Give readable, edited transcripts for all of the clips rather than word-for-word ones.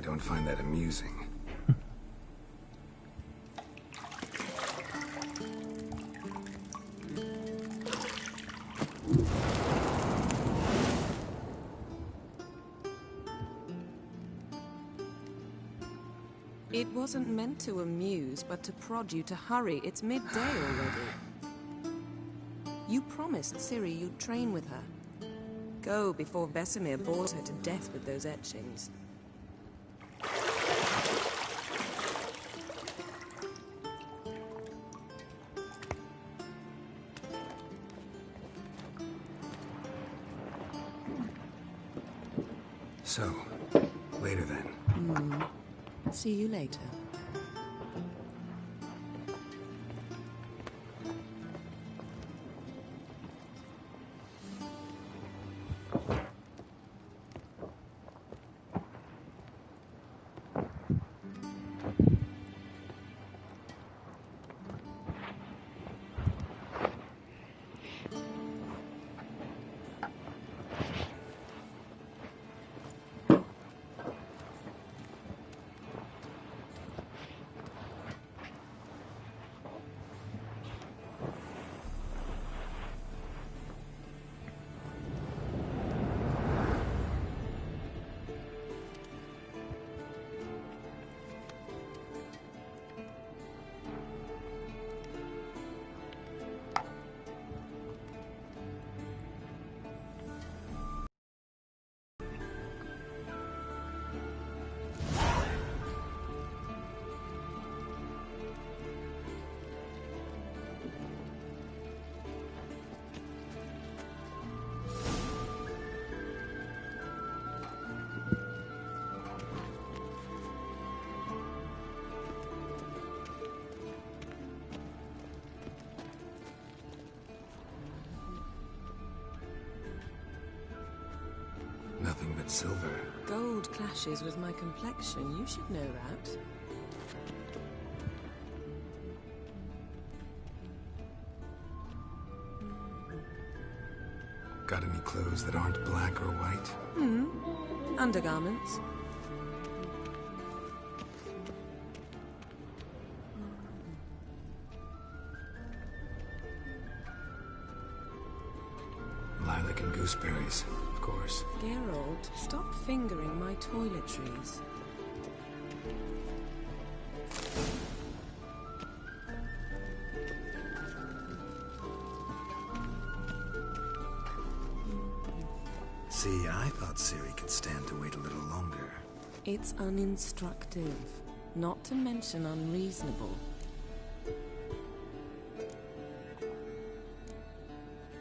don't find that amusing. It wasn't meant to amuse, but to prod you to hurry. It's midday already. You promised Ciri you'd train with her. Go before Vesemir bores her to death with those etchings. So, later then. See you later. Nothing but silver. Gold clashes with my complexion. You should know that. Got any clothes that aren't black or white? Undergarments. Lilac and gooseberries, of course. Geralt, stop fingering my toiletries. See, I thought Ciri could stand to wait a little longer. It's uninstructive, not to mention unreasonable.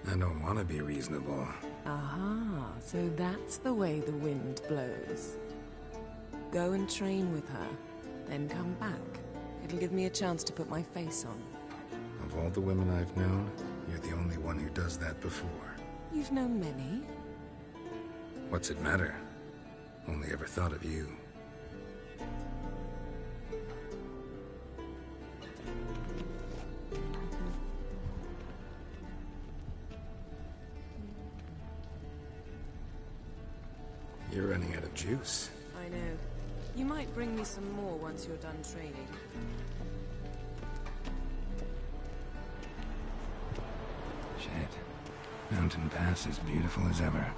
I don't want to be reasonable. Aha, so that's the way the wind blows. Go and train with her, then come back. It'll give me a chance to put my face on. Of all the women I've known, you're the only one who does that before. You've known many. What's it matter? Only ever thought of you. You're running out of juice. I know. You might bring me some more once you're done training. Shit. Mountain Pass is beautiful as ever.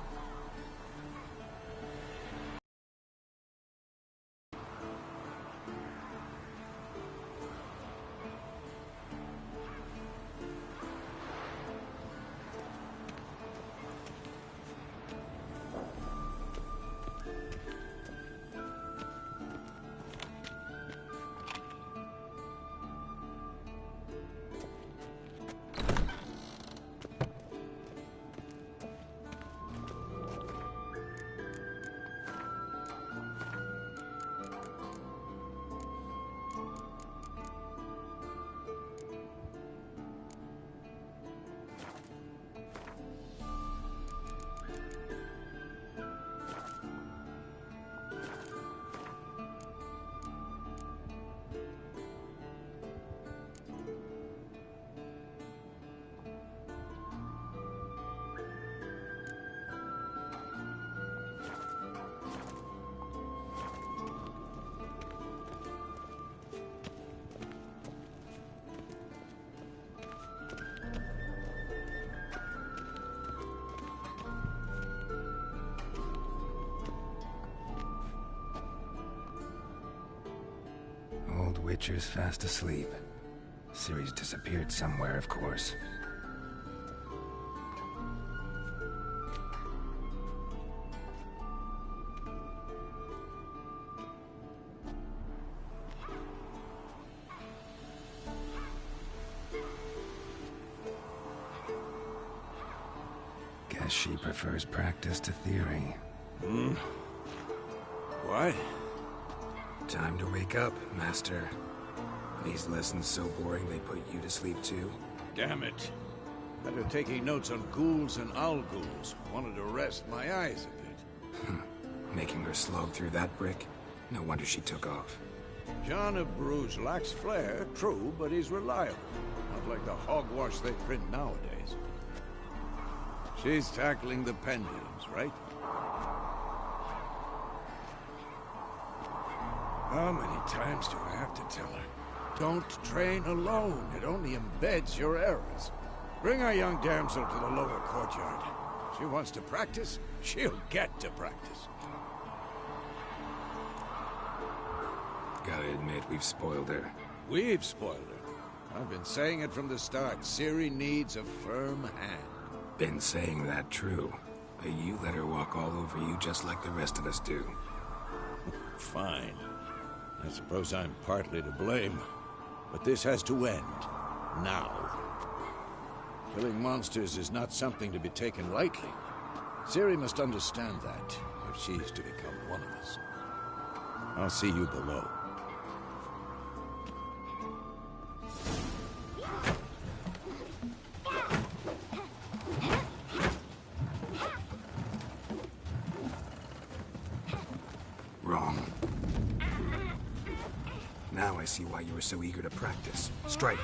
Witcher's fast asleep. Ciri's disappeared somewhere, of course. Guess she prefers practice to theory. What? Time to wake up, Master. These lessons so boring they put you to sleep too? Damn it. After taking notes on ghouls and owl-ghouls, wanted to rest my eyes a bit. Making her slog through that brick? No wonder she took off. John of Bruges lacks flair, true, but he's reliable. Not like the hogwash they print nowadays. She's tackling the pendulums, right? How many times do I have to tell her? Don't train alone. It only embeds your errors. Bring our young damsel to the lower courtyard. She wants to practice, she'll get to practice. Gotta admit, we've spoiled her. We've spoiled her. I've been saying it from the start. Ciri needs a firm hand. Been saying that true. But you let her walk all over you just like the rest of us do. Fine. I suppose I'm partly to blame. But this has to end. Now. Killing monsters is not something to be taken lightly. Ciri must understand that, if she is to become one of us. I'll see you below. Wrong. Now I see why you were so eager to practice. Strike.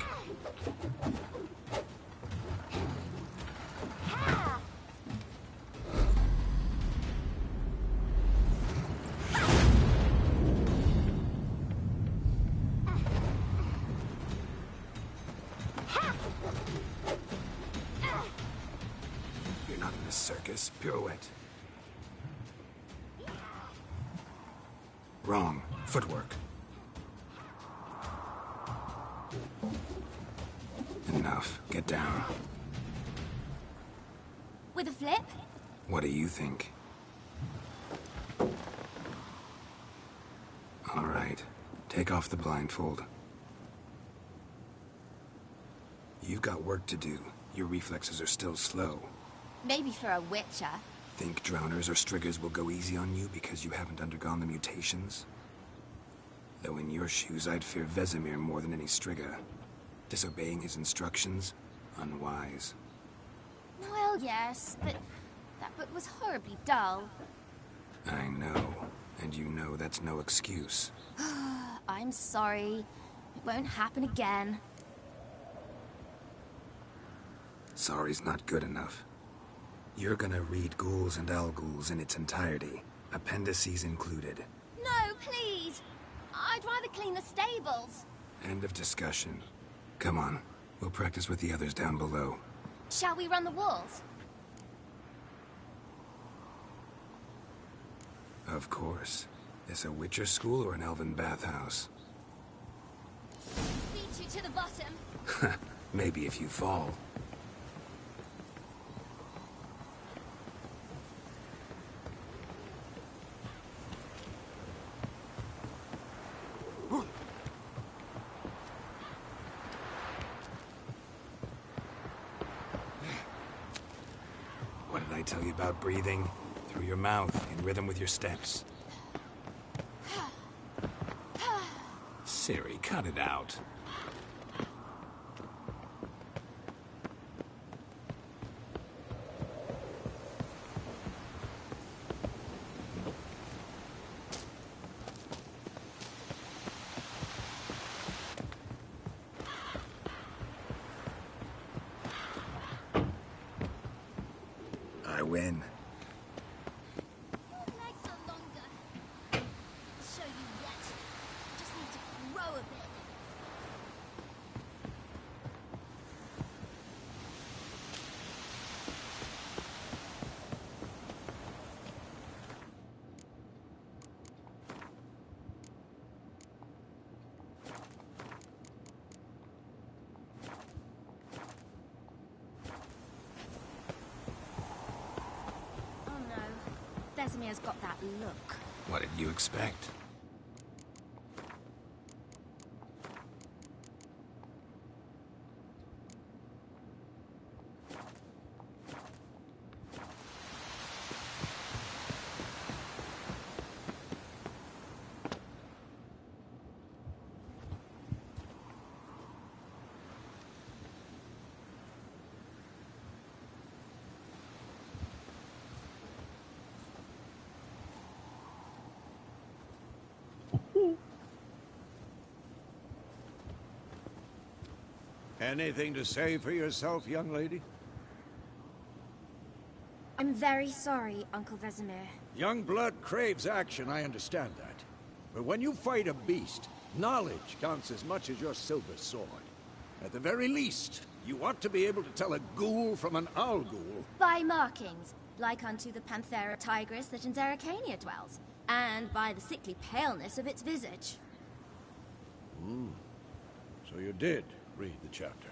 You're not in this circus. Pirouette. Wrong. Footwork. Enough. Get down. With a flip? What do you think? All right. Take off the blindfold. You've got work to do. Your reflexes are still slow. Maybe for a witcher. Think drowners or striggers will go easy on you because you haven't undergone the mutations? Though in your shoes, I'd fear Vesemir more than any strigger. Disobeying his instructions? Unwise. Well, yes, but that book was horribly dull. I know. And you know that's no excuse. I'm sorry. It won't happen again. Sorry's not good enough. You're gonna read Ghouls and Owl-Ghouls in its entirety, appendices included. No, please! I'd rather clean the stables. End of discussion. Come on, we'll practice with the others down below. Shall we run the walls? Of course. This a Witcher school or an elven bathhouse? Beat you to the bottom. Maybe if you fall. What did I tell you about breathing? Through your mouth, in rhythm with your steps. Ciri, cut it out. I win. Your legs are longer. I'll show you yet. Just need to grow a bit. Vesemir's got that look. What did you expect? Anything to say for yourself, young lady? I'm very sorry, Uncle Vesemir. Young blood craves action, I understand that. But when you fight a beast, knowledge counts as much as your silver sword. At the very least, you ought to be able to tell a ghoul from an owl ghoul. By markings, like unto the Panthera tigris that in Zerrikania dwells, and by the sickly paleness of its visage. So you did read the chapter.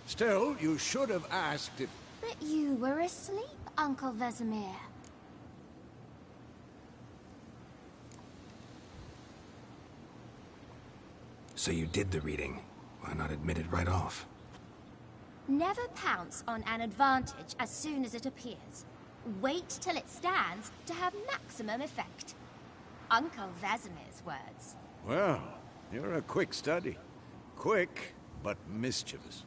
Still, you should have asked if... But you were asleep, Uncle Vesemir. So you did the reading. Why not admit it right off? Never pounce on an advantage as soon as it appears. Wait till it stands to have maximum effect. Uncle Vesemir's words. Well, you're a quick study. Quick, but mischievous.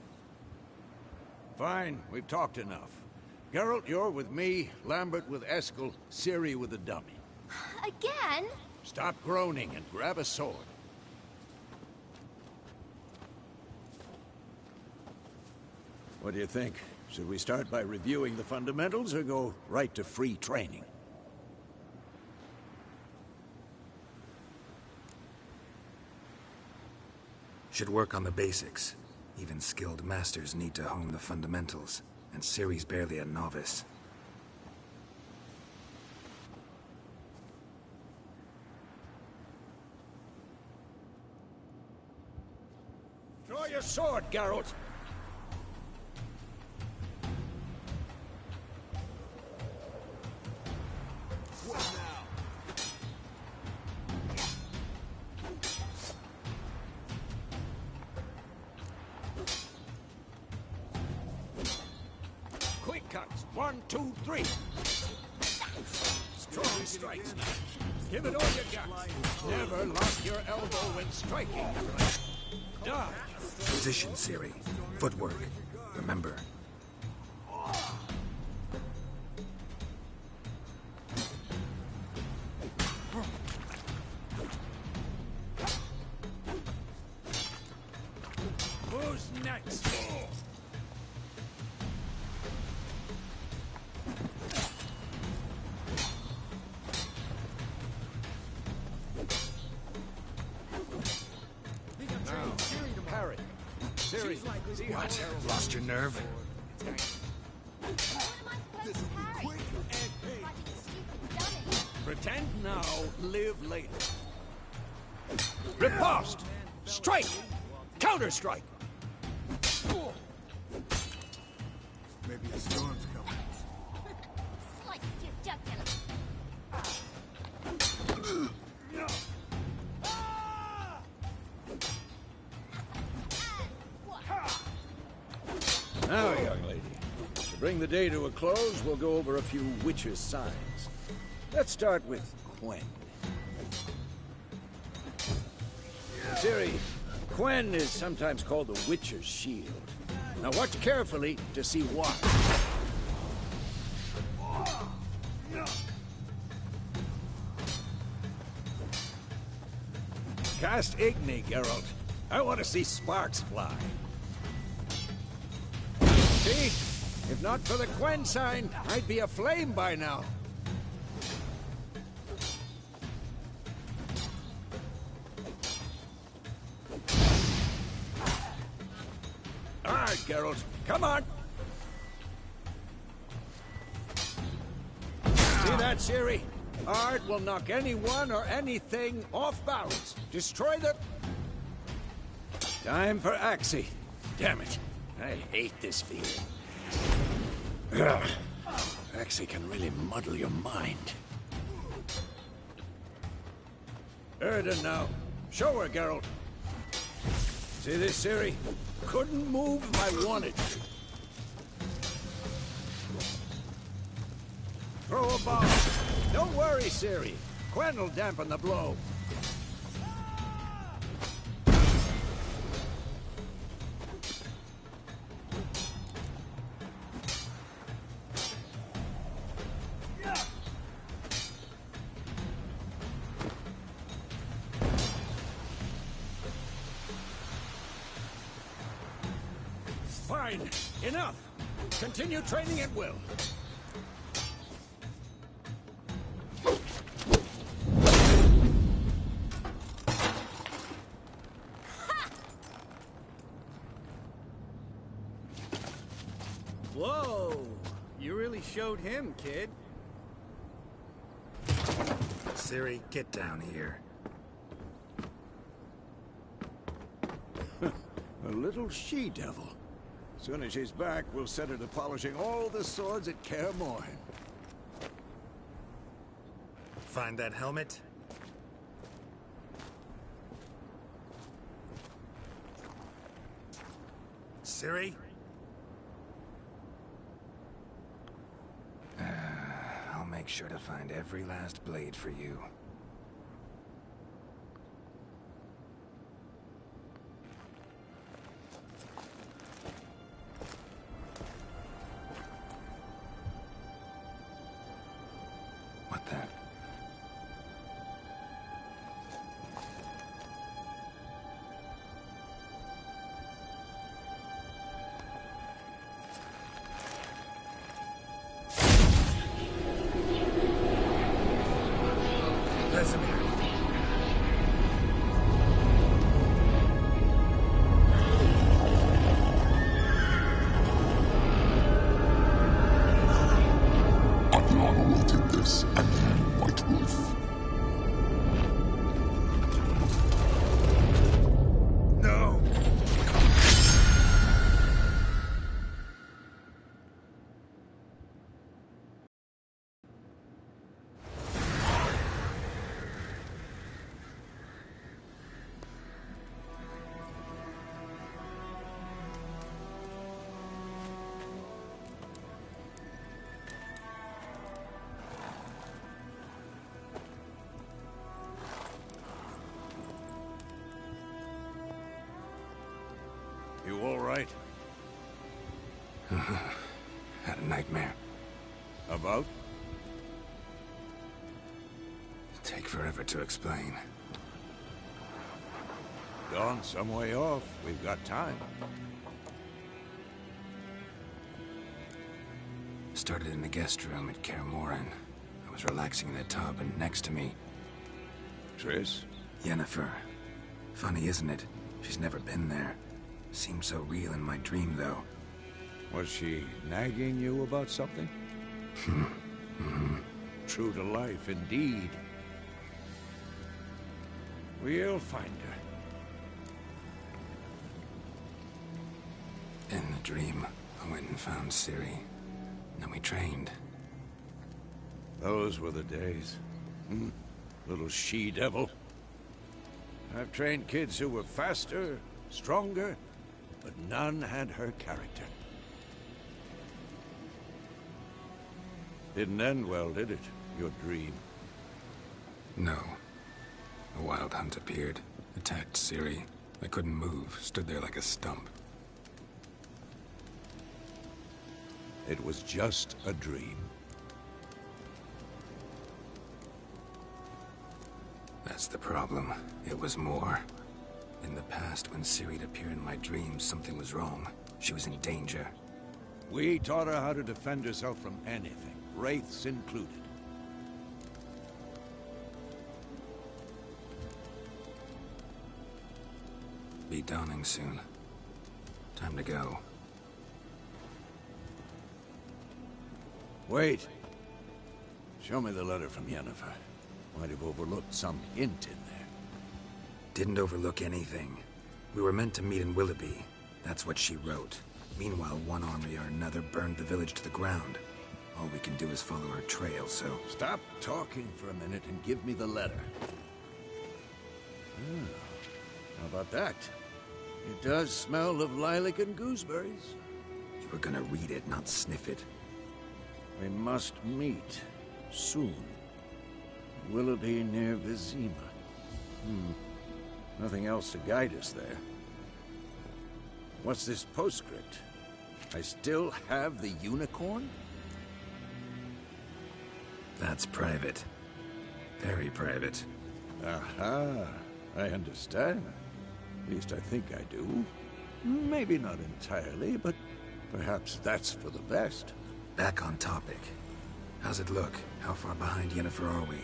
Fine, we've talked enough. Geralt, you're with me, Lambert with Eskel, Ciri with the dummy. Again? Stop groaning and grab a sword. What do you think? Should we start by reviewing the fundamentals or go right to free training? Should work on the basics. Even skilled masters need to hone the fundamentals, and Ciri's barely a novice. Draw your sword, Geralt! Quick cuts. 1, 2, 3. Strong strikes. Give it all you got. Never lock your elbow when striking. Dodge. Position, Ciri. Footwork. Remember. Who's next? Parry. Ciri, see how What? Lost your nerve? What am I supposed to parry? Fighting a stupid dummy. Pretend now, live later. Riposte! Strike! Counter-strike! Maybe a storm's coming. Slice your jugular. Now, young lady, to bring the day to a close, we'll go over a few witches' signs. Let's start with Quen. Ciri, Quen is sometimes called the Witcher's Shield. Now watch carefully to see why. Cast Igni, Geralt. I want to see sparks fly. See? If not for the Quen sign, I'd be aflame by now. All right, Geralt. Come on. See that, Ciri? Art will knock anyone or anything off balance. Destroy the... Time for Axie. Damn it. I hate this feeling. Ugh. Axie can really muddle your mind. Erden now. Show her, Geralt. See this, Ciri? Couldn't move if I wanted. Throw a bomb. Don't worry, Ciri. Quen will dampen the blow. Fine. Enough. Continue training at will. Whoa! You really showed him, kid. Ciri, get down here. A little she-devil. Soon as she's back, we'll set her to polishing all the swords at Kaer Morhen. Find that helmet? Ciri? I'll make sure to find every last blade for you. What the? Vesemir. I've long awaited this, and you, White Wolf. No! You all right? Had a nightmare. About? Take forever to explain. Gone some way off. We've got time. Started in the guest room at Kaer Morhen. I was relaxing in the tub, and next to me, Triss? Yennefer. Funny, isn't it? She's never been there. Seemed so real in my dream, though. Was she nagging you about something? True to life, indeed. We'll find her. In the dream, I went and found Ciri. Then we trained. Those were the days. Little she-devil. I've trained kids who were faster, stronger, but none had her character. Didn't end well, did it? Your dream? No. A wild hunt appeared, attacked Ciri. I couldn't move, stood there like a stump. It was just a dream. That's the problem. It was more. In the past, when Ciri'd appear in my dreams, something was wrong. She was in danger. We taught her how to defend herself from anything, wraiths included. Be dawning soon. Time to go. Wait. Show me the letter from Yennefer. Might have overlooked some hint in there. Didn't overlook anything. We were meant to meet in Willoughby. That's what she wrote. Meanwhile, one army or another burned the village to the ground. All we can do is follow her trail, so... Stop talking for a minute and give me the letter. about that? It does smell of lilac and gooseberries. You were gonna read it, not sniff it. We must meet soon. Willoughby near Vizima. Nothing else to guide us there. What's this postscript? I still have the unicorn? That's private. Very private. Aha, I understand. At least I think I do. Maybe not entirely, but perhaps that's for the best. Back on topic. How's it look? How far behind Yennefer are we?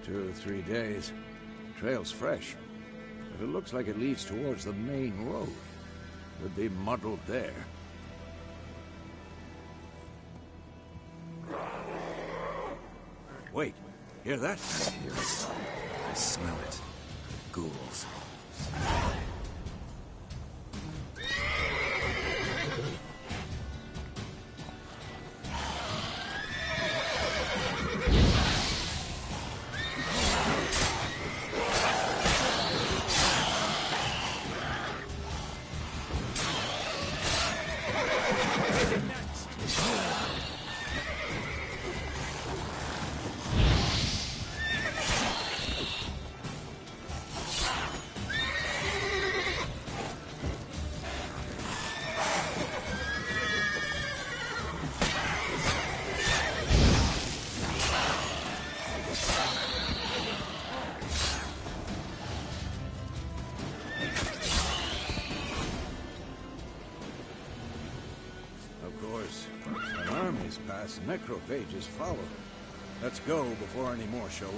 2 or 3 days. The trail's fresh, but it looks like it leads towards the main road. Could be muddled there. Wait, hear that? I hear it. I smell it. Ghouls. Necrophages follow. Let's go before any more show up.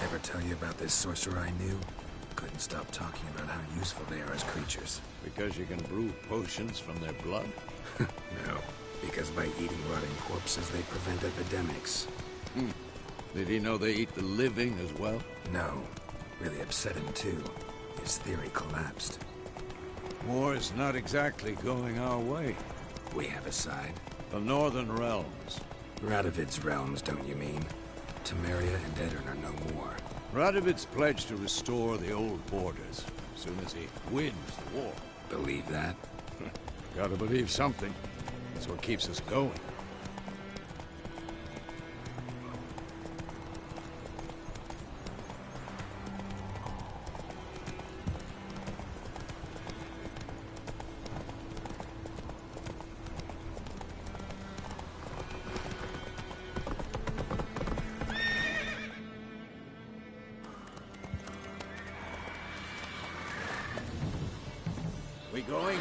Ever tell you about this sorcerer I knew? Couldn't stop talking about how useful they are as creatures. Because you can brew potions from their blood? No, because by eating rotting corpses, they prevent epidemics. Did he know they eat the living as well? No. Really upset him, too. His theory collapsed. War's not exactly going our way. We have a side. The Northern Realms. Radovid's realms, don't you mean? Temeria and Edirn are no more. Radovid's pledged to restore the old borders, as soon as he wins the war. Believe that? Gotta believe something. That's what keeps us going. We going?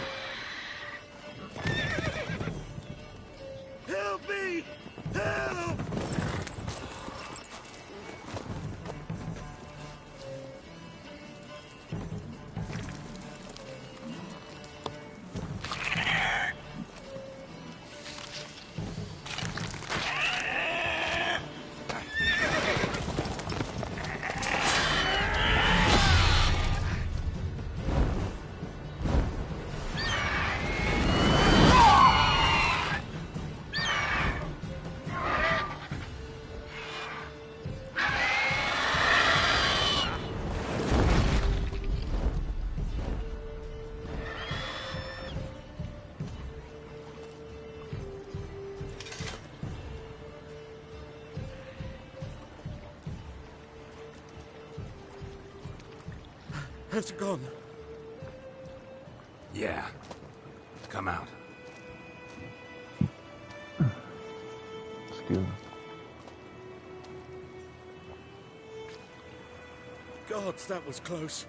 has gone. Yeah. Come out. Excuse me. Gods, that was close.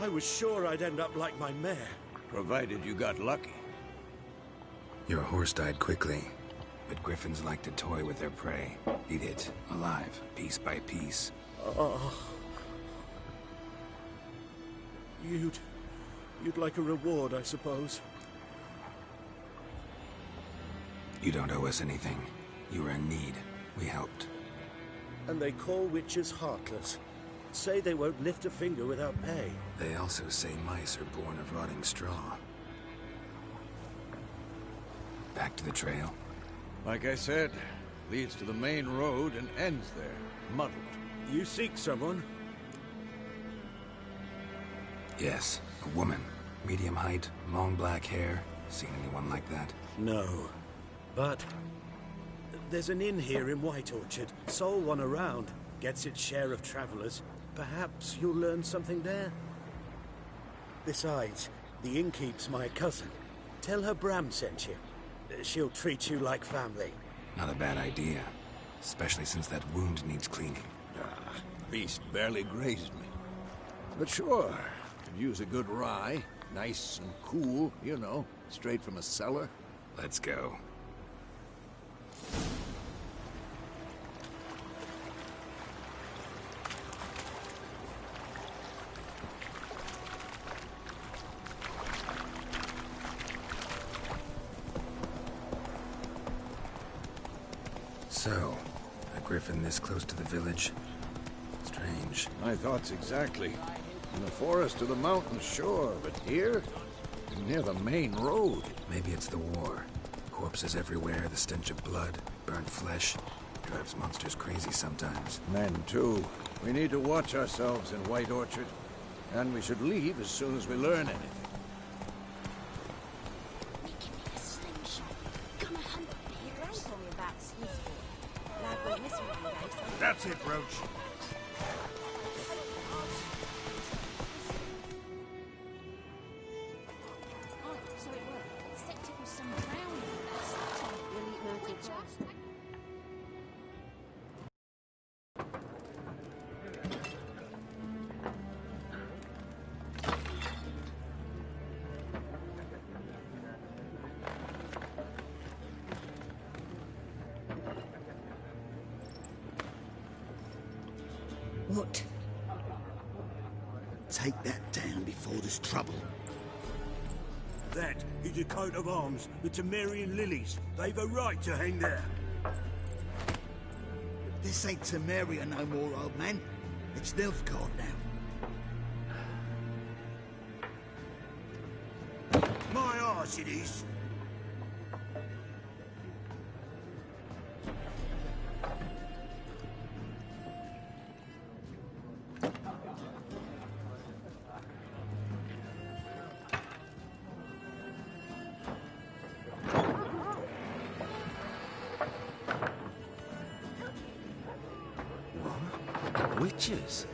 I was sure I'd end up like my mare. Provided you got lucky. Your horse died quickly, but griffins like to toy with their prey. Eat it, alive, piece by piece. Oh. You'd like a reward, I suppose. You don't owe us anything. You were in need. We helped. And they call witches heartless. Say they won't lift a finger without pay. They also say mice are born of rotting straw. Back to the trail. Like I said, leads to the main road and ends there, muddled. You seek someone? Yes, a woman. Medium height, long black hair. Seen anyone like that? No. But there's an inn here in White Orchard. Sole one around. Gets its share of travelers. Perhaps you'll learn something there. Besides, the innkeep's my cousin. Tell her Bram sent you. She'll treat you like family. Not a bad idea. Especially since that wound needs cleaning. Beast barely grazed me. But sure, could use a good rye. Nice and cool, you know, straight from a cellar. Let's go. So, a griffin this close to the village? Strange. My thoughts exactly. In the forest or the mountains, sure, but here? Near the main road. Maybe it's the war. Corpses everywhere, the stench of blood, burnt flesh. Drives monsters crazy sometimes. Men, too. We need to watch ourselves in White Orchard. And we should leave as soon as we learn anything. That's it, Roach. What? Take that down before there's trouble. That is a coat of arms, the Temerian lilies. They've a right to hang there. This ain't Temeria no more, old man. It's Nilfgaard now. My arse it is. Witches?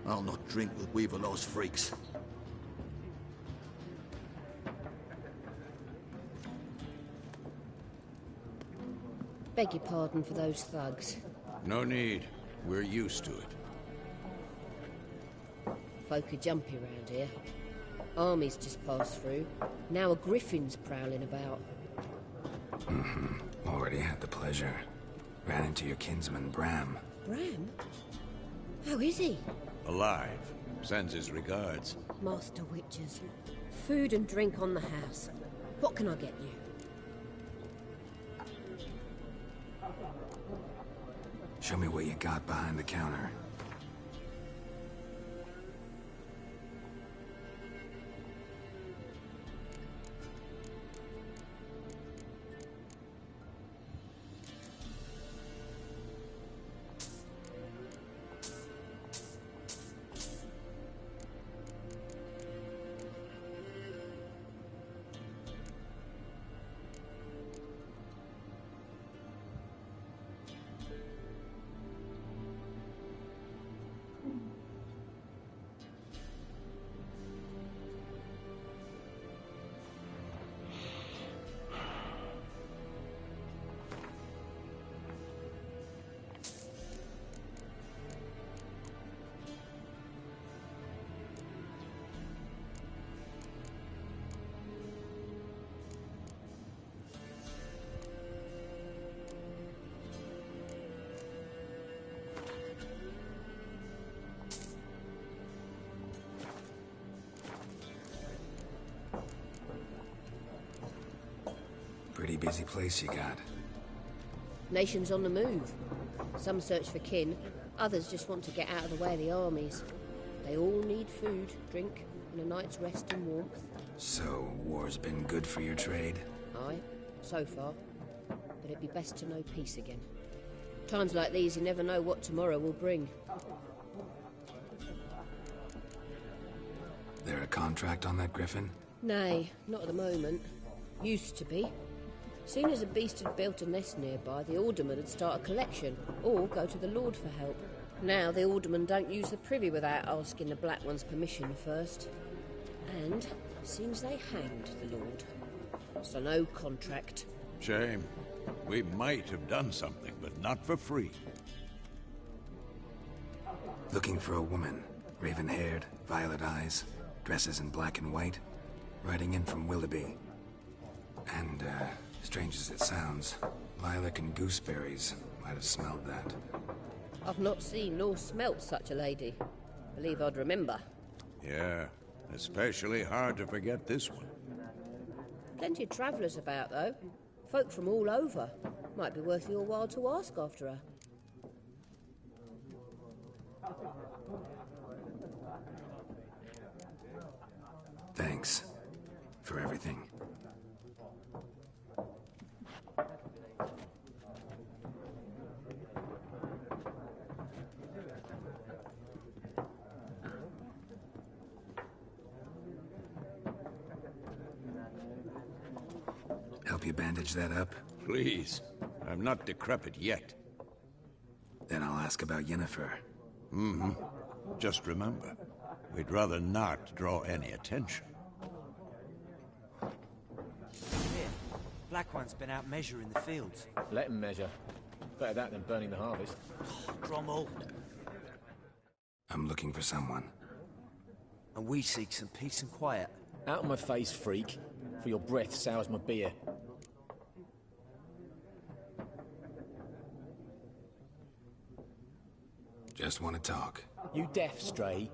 I'll not drink with Weaverlaw's freaks. Beg your pardon for those thugs. No need. We're used to it. Folk are jumpy round here. Armies just passed through. Now a griffin's prowling about. Already had the pleasure. Ran into your kinsman, Bram. Bram? How is he? Alive. Sends his regards. Master Witches. Food and drink on the house. What can I get you? Show me what you got behind the counter. Pretty busy place you got. Nations on the move. Some search for kin, others just want to get out of the way of the armies. They all need food, drink, and a night's rest and warmth. So, war's been good for your trade? Aye, so far. But it'd be best to know peace again. Times like these, you never know what tomorrow will bring. There a contract on that Griffin? Nay, not at the moment. Used to be. Soon as a beast had built a nest nearby, the alderman would start a collection, or go to the Lord for help. Now the aldermen don't use the privy without asking the Black One's permission first. And seems they hanged the Lord. So no contract. Shame. We might have done something, but not for free. Looking for a woman. Raven-haired, violet eyes, dresses in black and white. Riding in from Willoughby. And, strange as it sounds, lilac and gooseberries might have smelled that. I've not seen nor smelt such a lady. Believe I'd remember. Yeah, especially hard to forget this one. Plenty of travellers about, though. Folk from all over. Might be worth your while to ask after her. Thanks for everything. Help you bandage that up? Please. I'm not decrepit yet. Then I'll ask about Yennefer. Mm-hmm. Just remember, we'd rather not draw any attention. Here, Black One's been out measuring the fields. Let him measure. Better that than burning the harvest. Drommel. I'm looking for someone. And we seek some peace and quiet. Out of my face, freak. For your breath sours my beer. Just want to talk. You deaf, Stray?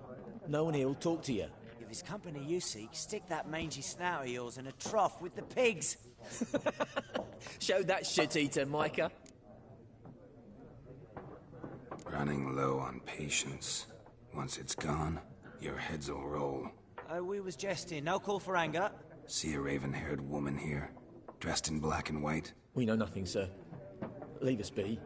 No one here'll talk to you. If it's company you seek, stick that mangy snout of yours in a trough with the pigs. Show that shit-eater, Micah. Running low on patience. Once it's gone, your heads'll roll. Oh, we was jesting. No call for anger. See a raven-haired woman here, dressed in black and white? We know nothing, sir. Leave us be.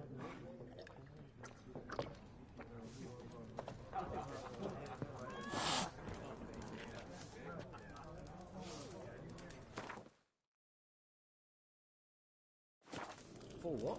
For what?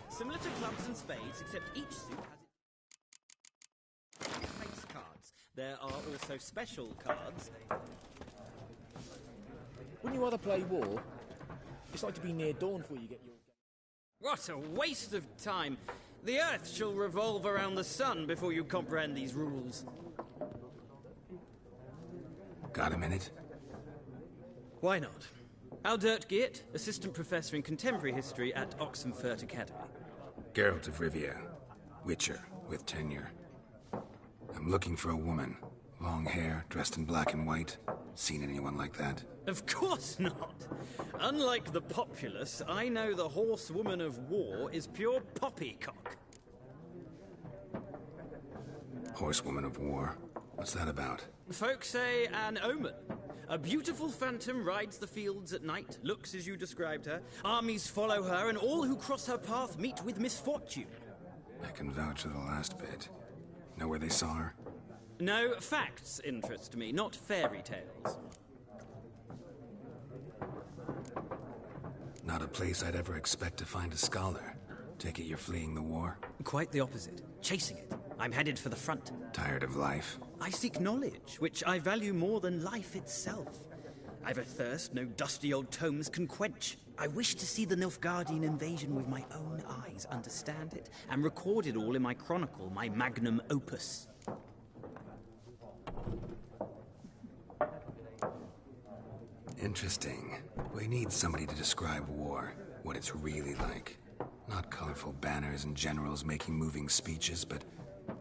Similar to clubs and spades, except each suit has its face cards. There are also special cards. Wouldn't you rather play war? It's like to be near dawn before you get your... What a waste of time! The Earth shall revolve around the sun before you comprehend these rules. Got a minute? Why not? Aldert Geert, Assistant Professor in Contemporary History at Oxenfurt Academy. Geralt of Rivia, Witcher with tenure. I'm looking for a woman. Long hair, dressed in black and white. Seen anyone like that? Of course not. Unlike the populace, I know the horsewoman of war is pure poppycock. Horsewoman of war? What's that about? Folk say an omen. A beautiful phantom rides the fields at night, looks as you described her. Armies follow her, and all who cross her path meet with misfortune. I can vouch for the last bit. Know where they saw her? No, facts interest me, not fairy tales. Not a place I'd ever expect to find a scholar. Take it you're fleeing the war? Quite the opposite. Chasing it. I'm headed for the front. Tired of life? I seek knowledge, which I value more than life itself. I've a thirst no dusty old tomes can quench. I wish to see the Nilfgaardian invasion with my own eyes, understand it, and record it all in my chronicle, my magnum opus. Interesting. We need somebody to describe war, what it's really like. Not colorful banners and generals making moving speeches, but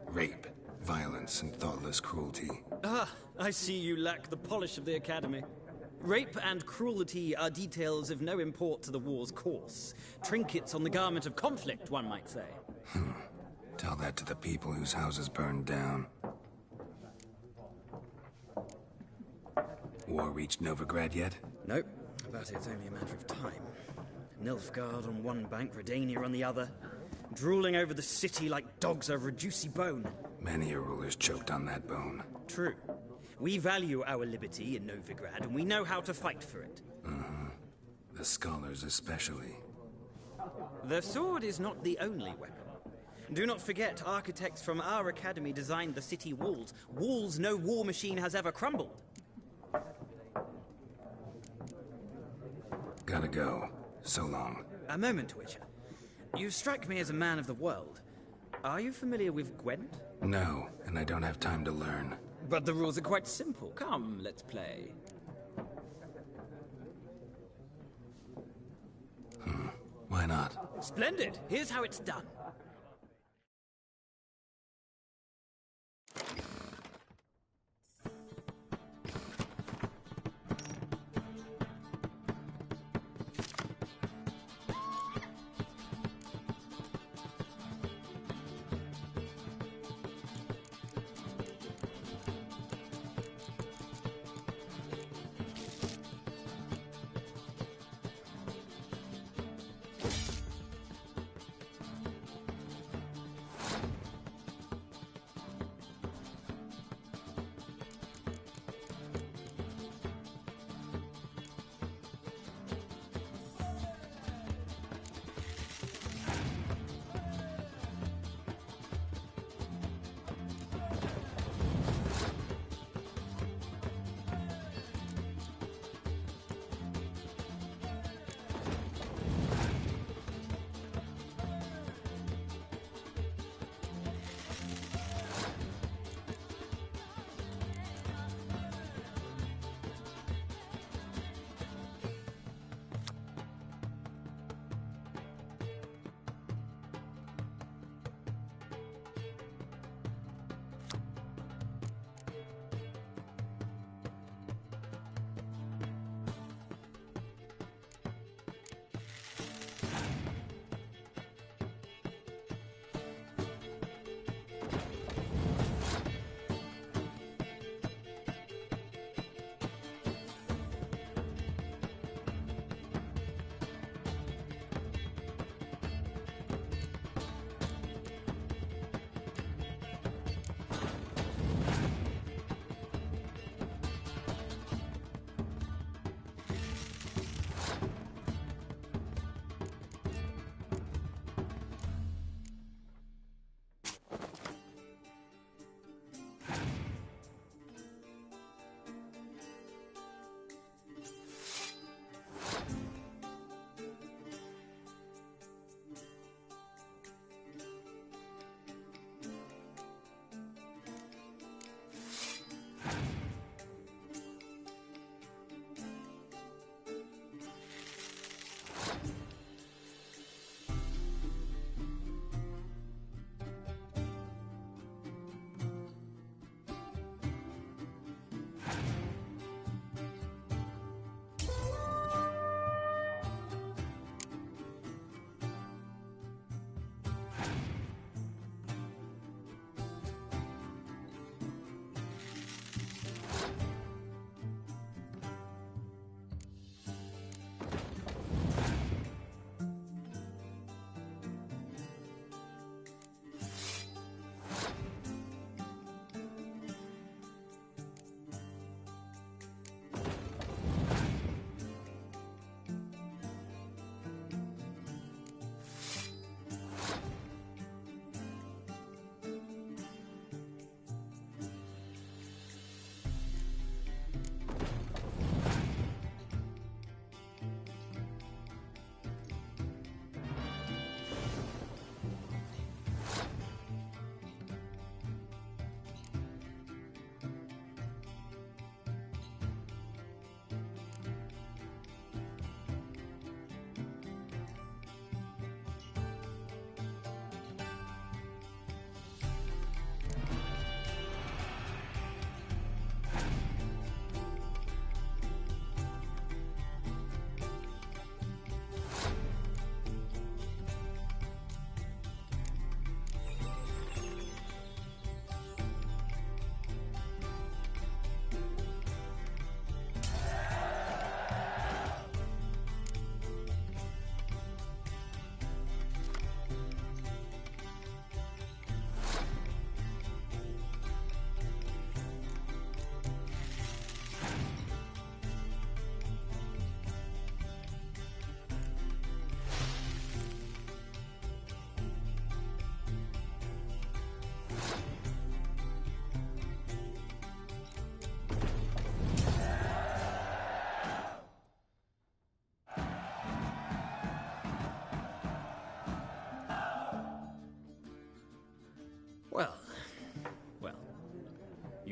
rape, violence, and thoughtless cruelty. Ah, I see you lack the polish of the Academy. Rape and cruelty are details of no import to the war's course. Trinkets on the garment of conflict, one might say. Tell that to the people whose houses burned down. War reached Novigrad yet? Nope, but it's only a matter of time. Nilfgaard on one bank, Redania on the other. Drooling over the city like dogs over a juicy bone. Many a ruler's choked on that bone. True. We value our liberty in Novigrad, and we know how to fight for it. The scholars especially. The sword is not the only weapon. Do not forget, architects from our academy designed the city walls. Walls no war machine has ever crumbled. Gotta go. So long. A moment, Witcher. You strike me as a man of the world. Are you familiar with Gwent? No, and I don't have time to learn. But the rules are quite simple. Come, let's play. Why not? Splendid. Here's how it's done.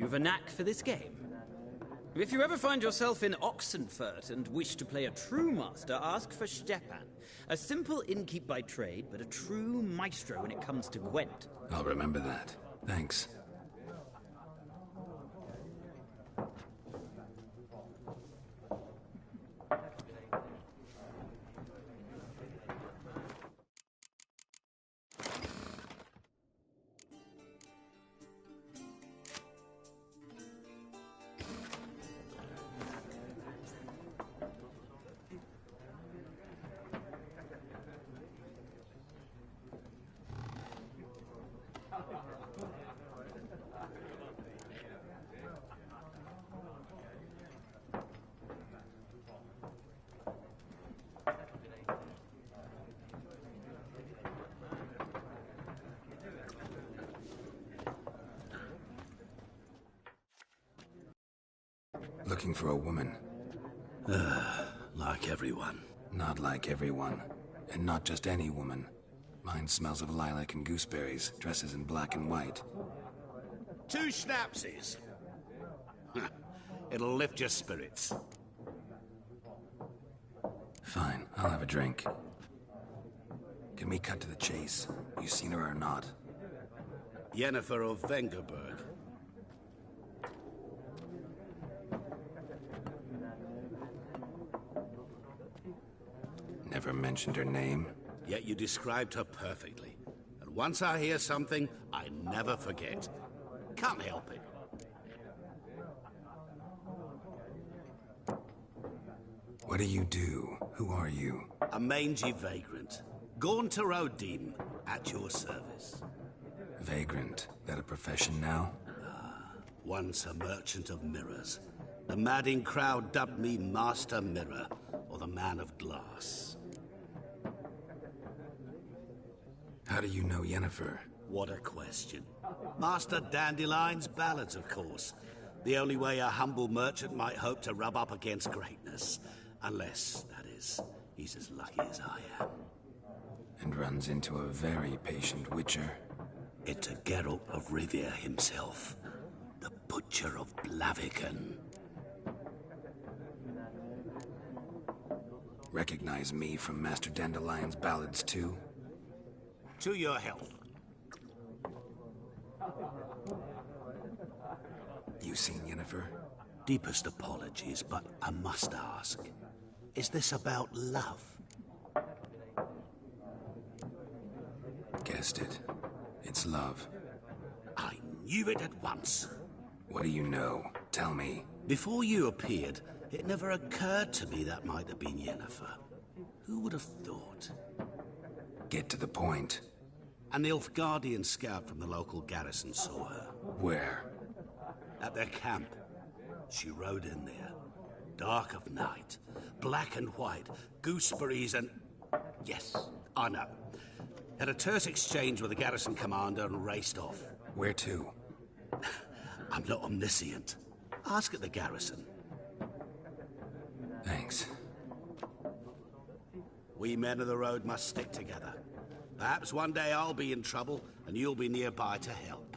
of a knack for this game. If you ever find yourself in Oxenfurt and wish to play a true master, ask for Stepan. A simple innkeep by trade, but a true maestro when it comes to Gwent. I'll remember that. Thanks. Looking for a woman. Like everyone. Not like everyone. And not just any woman. Mine smells of lilac and gooseberries, dresses in black and white. 2 schnapsies. It'll lift your spirits. Fine, I'll have a drink. Can we cut to the chase? You seen her or not? Yennefer of Vengerberg. Never mentioned her name. Yet you described her perfectly. And once I hear something, I never forget. Can't help it. What do you do? Who are you? A mangy vagrant. Gone to Odin, at your service. Vagrant. That a profession now? Once a merchant of mirrors. The madding crowd dubbed me Master Mirror, or the Man of Glass. How do you know Yennefer? What a question. Master Dandelion's ballads, of course. The only way a humble merchant might hope to rub up against greatness. Unless, that is, he's as lucky as I am. And runs into a very patient witcher. It's a Geralt of Rivia himself. The Butcher of Blaviken. Recognize me from Master Dandelion's ballads, too? To your health. You seen Yennefer? Deepest apologies, but I must ask. Is this about love? Guessed it. It's love. I knew it at once. What do you know? Tell me. Before you appeared, it never occurred to me that might have been Yennefer. Who would have thought? Get to the point. An Nilfgaardian scout from the local garrison saw her. Where? At their camp. She rode in there. Dark of night. Black and white. Gooseberries and... Yes, I know. Had a terse exchange with the garrison commander and raced off. Where to? I'm not omniscient. Ask at the garrison. Thanks. We men of the road must stick together. Perhaps one day I'll be in trouble and you'll be nearby to help.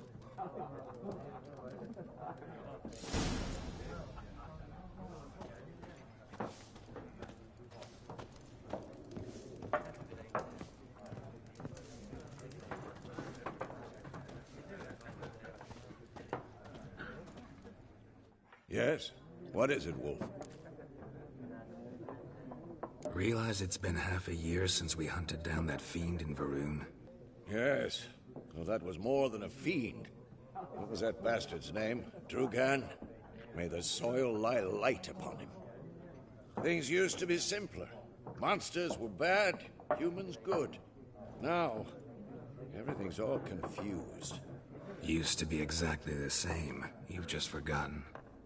Yes? What is it, Wolf? Realize it's been half a year since we hunted down that fiend in Varun? Yes. Well, that was more than a fiend. What was that bastard's name? Drugan? May the soil lie light upon him. Things used to be simpler. Monsters were bad, humans good. Now, everything's all confused. Used to be exactly the same. You've just forgotten.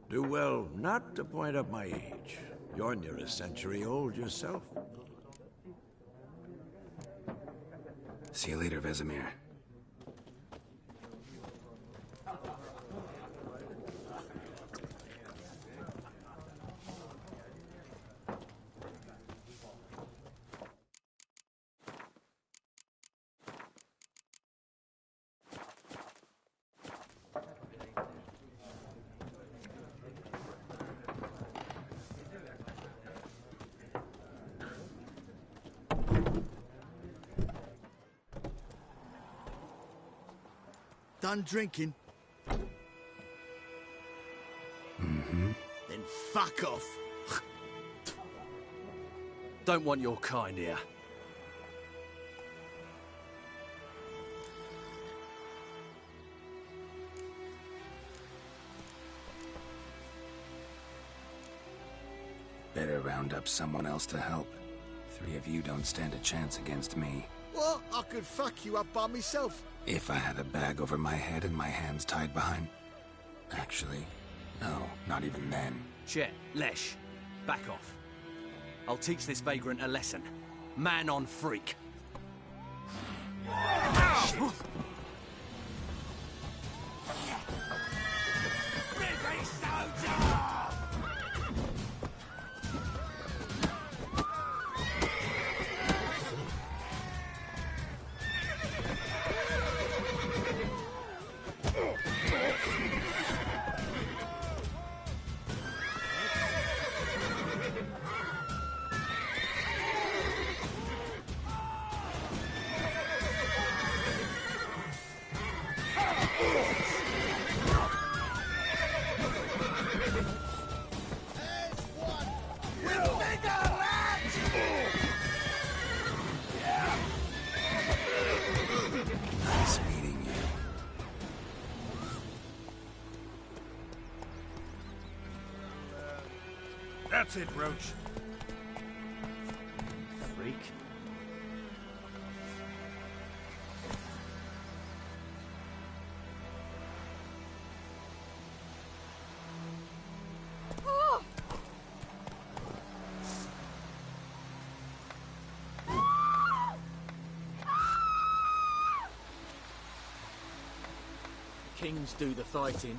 Do well not to point up my age. You're near a century old yourself. See you later, Vesemir. done drinking? Mm-hmm. Then fuck off. Don't want your kind here. Better round up someone else to help. 3 of you don't stand a chance against me. What? I could fuck you up by myself. If I had a bag over my head and my hands tied behind... Actually, no, not even then. Chet, Lesh, back off. I'll teach this vagrant a lesson. Man on freak. Nice meeting you. That's it, Roach. Freak. Kings do the fighting,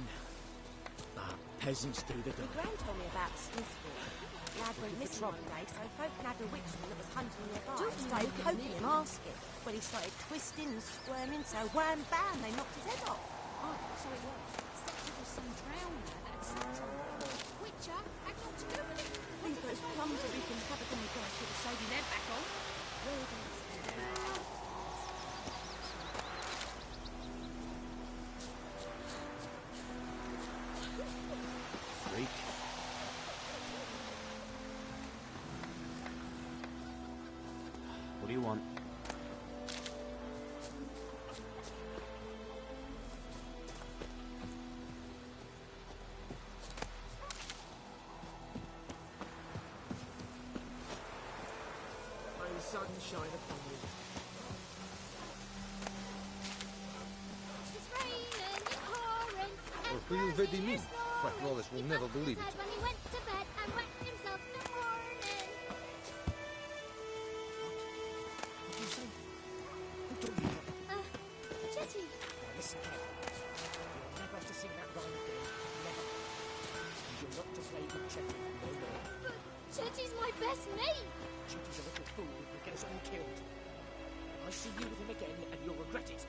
but peasants do the My dying. gran told me about Smithville. Lad went missing one day, so folk nabbed a witchman that was hunting nearby. Started poking him, asking. Well, he started twisting and squirming, so wham bam, they knocked his head off. Oh, so it was. Except it was some drowner that had slipped on. Witcher had not to do with it. These those plums that we can have a gun guys could have sewed his head back on. Freak. What do you want? May the sun shine upon you. It's raining, it's pouring, Or feel very mean. Quite Wallace will never believe it. when he went to bed and whacked himself in the morning. What do you say? Who told you that? Jetty. Now listen carefully. You're never to sing that rhyme again. Never. And you're not to play with Chetty no more. But Jetty's my best mate. Chetty's a little fool who'll get us all killed. I see you with him again and you'll regret it.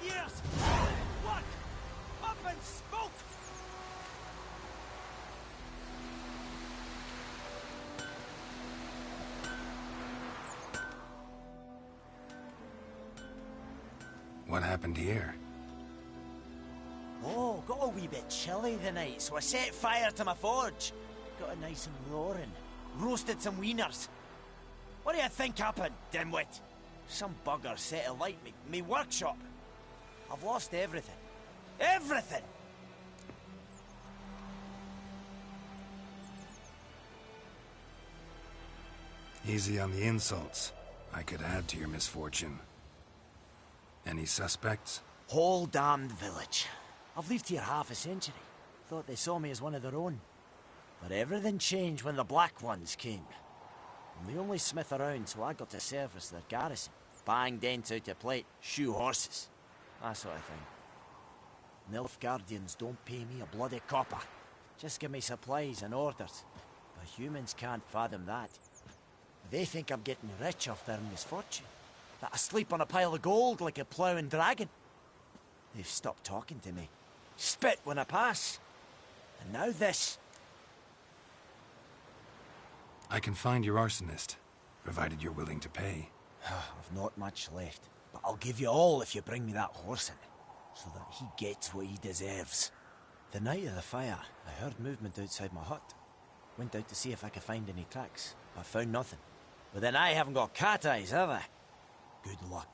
Yes! What? Up and spoke! What happened here? a wee bit chilly tonight, so I set fire to my forge. Got it nice and roaring. Roasted some wieners. What do you think happened, dimwit? Some bugger set alight me workshop. I've lost everything. Everything! Easy on the insults. I could add to your misfortune. Any suspects? Whole damned village. I've lived here half a century. Thought they saw me as one of their own. But everything changed when the Black Ones came. I'm the only smith around, so I got to service their garrison. Bang dents out of plate, shoe horses. That sort of thing. Nilfgaardians don't pay me a bloody copper. Just give me supplies and orders. But humans can't fathom that. They think I'm getting rich off their misfortune. That I sleep on a pile of gold like a ploughing dragon. They've stopped talking to me. Spit when I pass. And now this. I can find your arsonist, provided you're willing to pay. I've not much left, but I'll give you all if you bring me that horse in, so that he gets what he deserves. The night of the fire, I heard movement outside my hut. Went out to see if I could find any tracks, but found nothing. But then I haven't got cat eyes, have I? Good luck.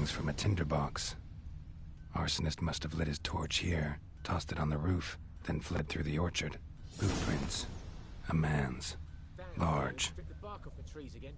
From a tinderbox. Arsonist must have lit his torch here, tossed it on the roof, then fled through the orchard. Boot prints. A man's. Large. Strip the bark off the trees again.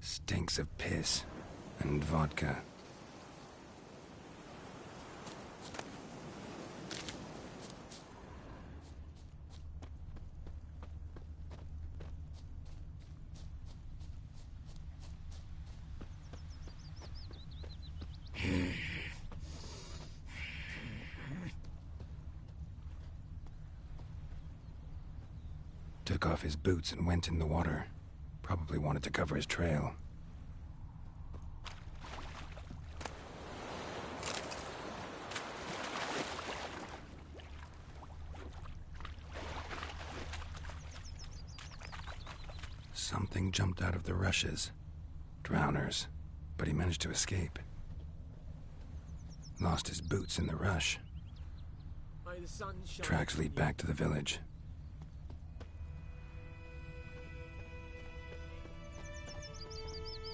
Stinks of piss and vodka. Took off his boots and went in the water. Probably wanted to cover his trail. Something jumped out of the rushes. Drowners. But he managed to escape. Lost his boots in the rush. Tracks lead back to the village.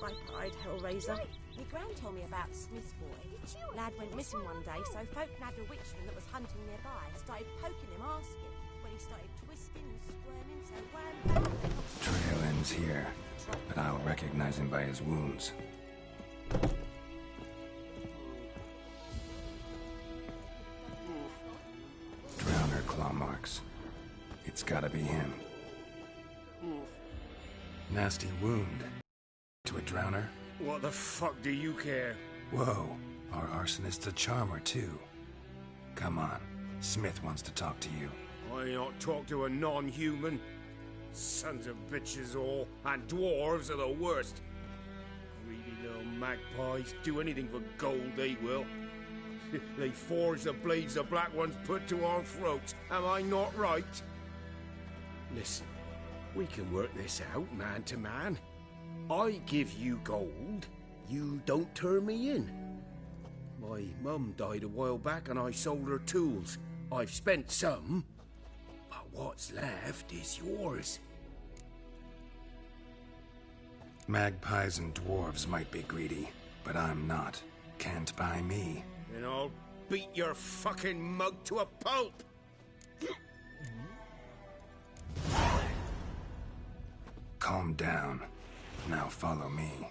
Bright-eyed Hellraiser. My gran told me about Smith's boy. Lad went missing one day, so folk nabbed a witchman that was hunting nearby. Started poking him, asking. When he started twisting and squirming, so wham! Trail ends here, but I'll recognize him by his wounds. Drowner claw marks. It's gotta be him. Nasty wound. To a drowner? What the fuck do you care? Whoa, our arsonist's a charmer too. Come on, Smith wants to talk to you. I not talk to a non-human. Sons of bitches all, and dwarves are the worst. Greedy little magpies, do anything for gold they will. They forge the blades the Black Ones put to our throats. Am I not right? Listen, we can work this out man to man. I give you gold, You don't turn me in. My mum died a while back and I sold her tools. I've spent some, but what's left is yours. Magpies and dwarves might be greedy, but I'm not. Can't buy me. And I'll beat your fucking mug to a pulp! Calm down. Now follow me.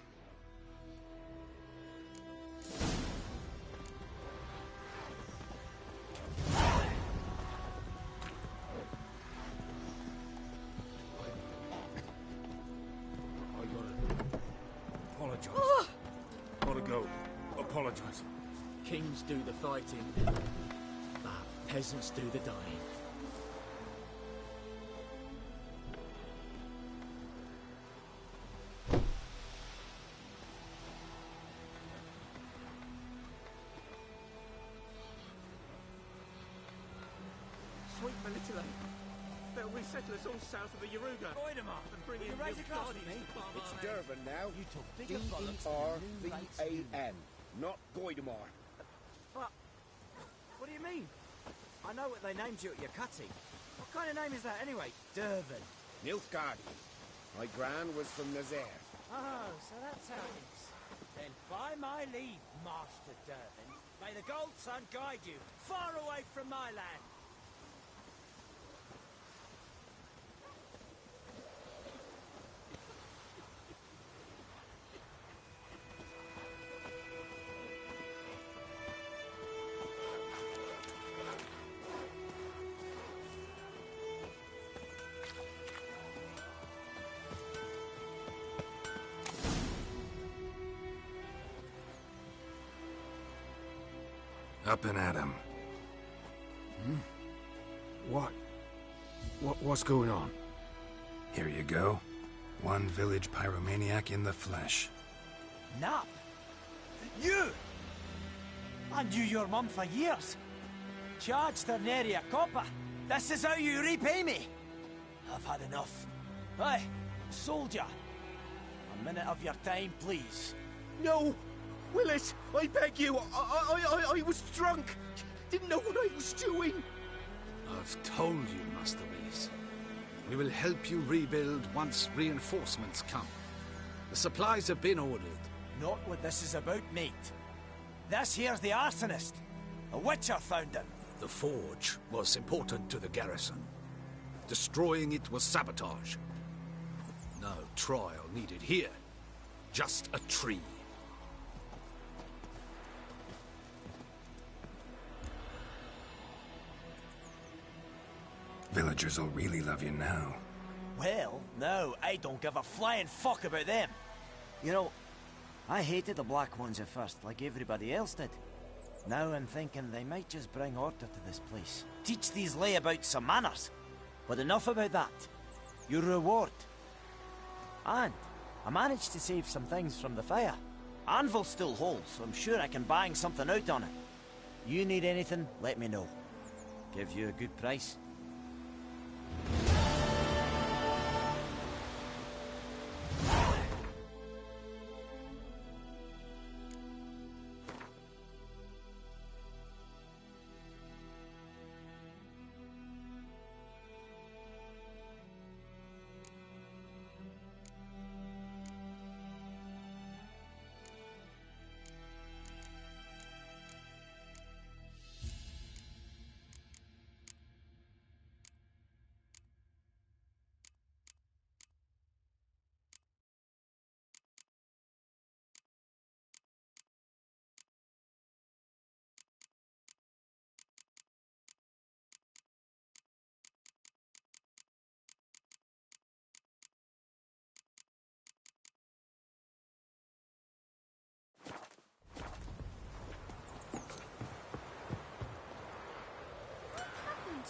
Apologize. Kings do the fighting, but peasants do the dying. Sweet Manipulate. They'll resettle us all south of the Yaruga. Void 'em up. And bring Will in you raise the a glass Guardians with me? to farm It's our land. Durban now. You took bigger bollocks than the new rights D-E-R-V-A-N, not Goidamar. What? What do you mean? I know what they named you at your cutting. What kind of name is that anyway? Durban. Nilfgaardi. My gran was from Nazaire. Oh, so that's how it is. Then by my leave, Master Durban, may the Gold Sun guide you far away from my land. Up and at 'em. What's going on? Here you go. One village pyromaniac in the flesh. Nap? You! I knew your mum for years. Charged her nary a copper. This is how you repay me. I've had enough. Hey, soldier. A minute of your time, please. No! Willis, I beg you, I was drunk. Didn't know what I was doing. I've told you, Master Willis. We will help you rebuild once reinforcements come. The supplies have been ordered. Not what this is about, mate. This here's the arsonist. A witcher found him. The forge was important to the garrison. Destroying it was sabotage. No trial needed here. Just a tree. Villagers will really love you now. Well, no, I don't give a flying fuck about them. You know, I hated the Black Ones at first, like everybody else did. Now I'm thinking they might just bring order to this place. Teach these layabouts some manners. But enough about that. Your reward. And I managed to save some things from the fire. Anvil still holds, so I'm sure I can bang something out on it. You need anything, let me know. Give you a good price.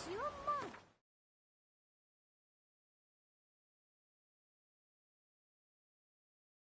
To your mug.